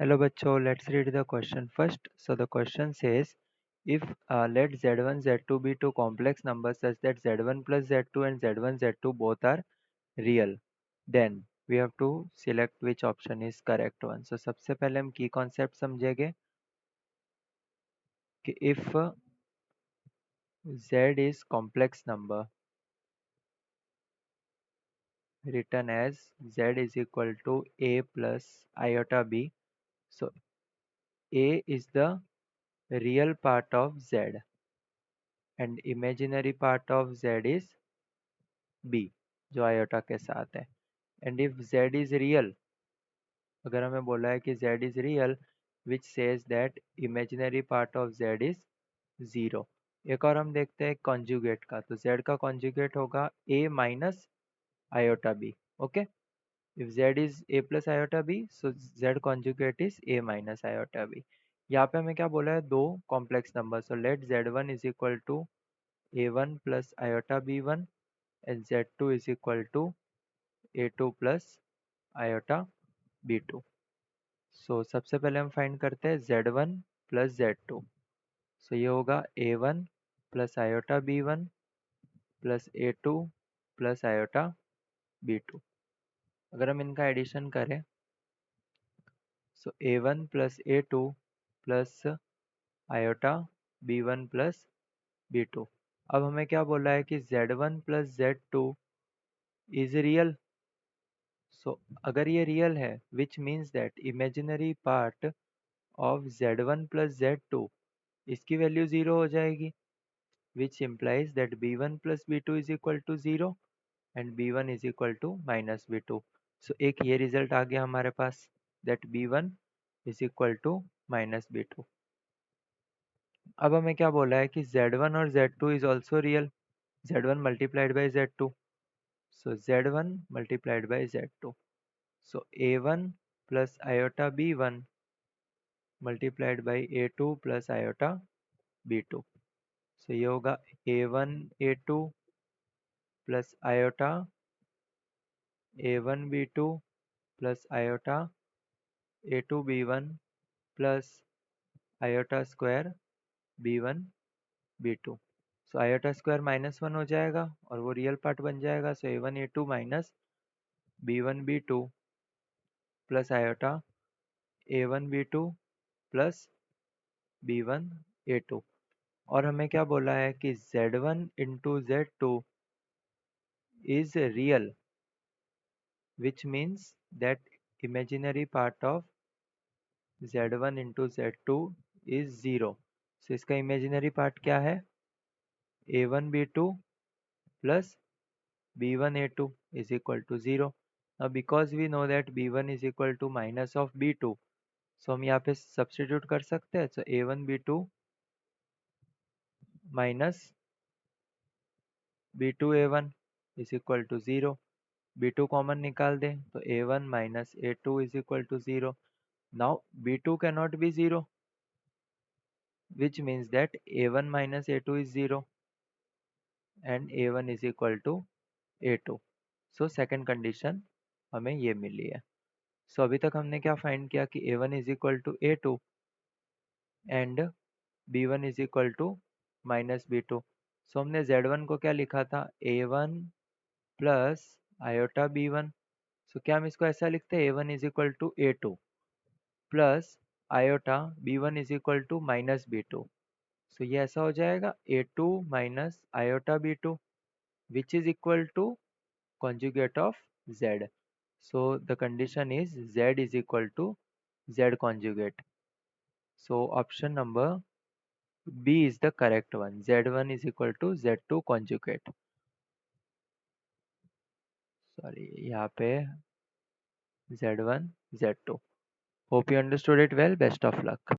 Hello bachcho, let's read the question first. So the question says, if let z1 z2 be two complex numbers such that z1 plus z2 and z1 z2 both are real, then we have to select which option is correct one. So सबसे पहले हम key concept समझेंगे कि if z is complex number written as z is equal to a plus iota b, so a is the real part of z and imaginary part of z is b जो iota के साथ है. And if z is real, अगर हमें बोला है कि z is real which says that imaginary part of z is 0. एक और हम देखते हैं कॉन्जुगेट का, तो z का कॉन्जुगेट होगा a minus iota b. Okay, if z is a plus iota b, so z conjugate is a minus iota b. यहाँ पे हमें क्या बोला है, दो complex number, so let z1 is equal to a1 plus iota b1 and z2 is equal to a2 plus iota b2. सो सबसे पहले हम फाइंड करते हैं z1 प्लस z2. सो ये होगा a1 plus iota b1 plus a2 plus iota b2. अगर हम इनका एडिशन करें, सो a1 plus a2 plus iota b1 plus b2. अब हमें क्या बोला है कि z1 plus z2 is real. सो अगर ये रियल है which means that imaginary part of z1 plus z2, इसकी वैल्यू 0 हो जाएगी, which implies that b1 plus b2 is equal to 0 and b1 is equal to minus b2. So एक ये result आ गया हमारे पास, that b1 is equal to minus b2. अब हमें क्या बोला है कि z1 और z2 is also real, z1 multiplied by z2, so z1 multiplied by z2. So a1 plus iota b1 multiplied by a2 plus iota b2. So ये होगा a1 a2 plus iota a1 b2 plus iota a2 b1 plus iota square b1 b2. So iota square -1 हो जाएगा और वो real part बन जाएगा. सो a1 a2 minus b1 b2 plus iota a1 b2 plus b1 a2. और हमें क्या बोला है कि z1 into z2 is real, which means that imaginary part of z1 into z2 is 0. So इसका imaginary part क्या है, a1 b2 plus b1 a2 is equal to 0. Now because we know that b1 is equal to minus of b2, so हम यहाँ पे substitute कर सकते हैं. So a1 b2 minus b2 a1 is equal to 0. b2 common निकाल दें तो a1 minus a2 is equal to 0. Now b2 cannot be 0, which means that a1 minus a2 is 0 and a1 is equal to a2. So second condition हमें ये मिली है. So अभी तक हमने क्या फाइंड किया कि a1 is equal to a2 and b1 is equal to minus b2. So हमने z1 को क्या लिखा था, a1 plus iota b1. So क्या हम इसको ऐसा लिखते हैं, a1 is equal to a2 plus iota b1 is equal to minus b2. So ये ऐसा हो जाएगा a2 minus iota b2 which is equal to conjugate of z. So the condition is z is equal to z conjugate. So option number B is the correct one. z1 is equal to z2 conjugate. Sorry, यहाँ पे z1 z2. Hope you understood it well. Best of luck.